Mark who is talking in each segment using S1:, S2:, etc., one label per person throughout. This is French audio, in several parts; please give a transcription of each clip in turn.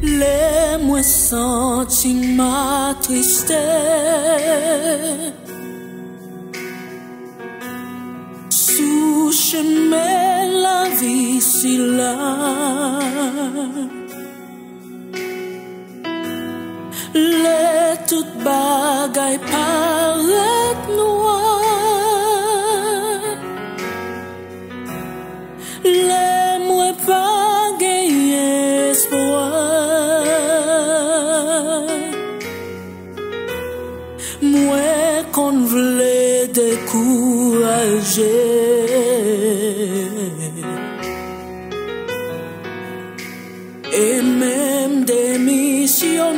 S1: Les moi senti ma tristesse sous chemin la vie si là. Les toutes bagailles paraissent noires. Les moi pas gagné espoir. Moi qu'on voulait décourager. Et même démissionner.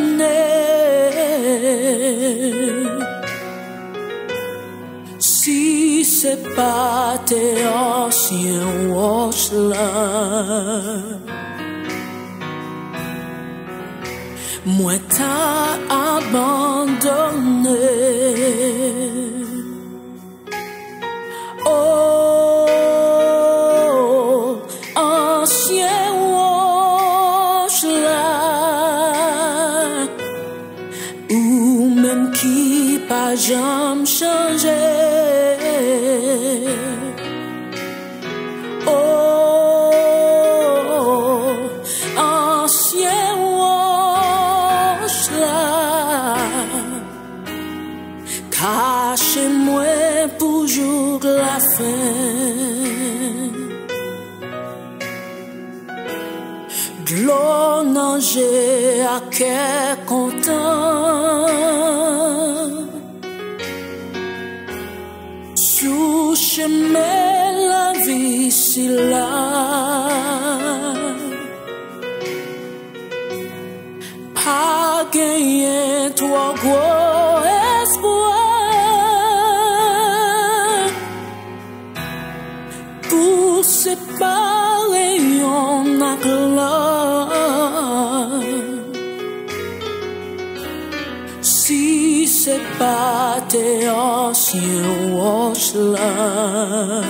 S1: Si c'est pas tes anciens roches là, moi t'as abandonné. Oh, ancien roche là, ou même qui pas jamais changé. Oh, ancien roche là, cachez-moi pour jour la fin. De l'eau nager à quel content. Sous chemin la vie si là. Pas gagner toi gros espoir pour séparer on a si c'est pas tes anciens roches là.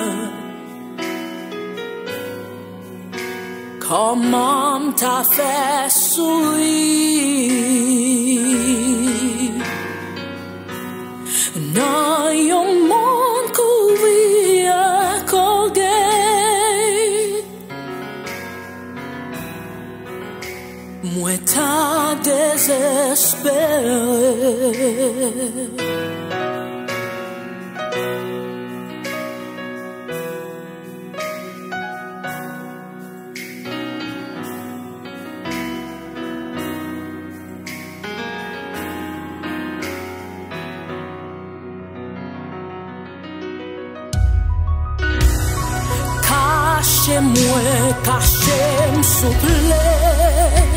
S1: Comment t'as fait sourire dans un monde couvert à Colgate. Moi t'as désespéré. Cachez-moi, cachez-moi, s'il vous plaît.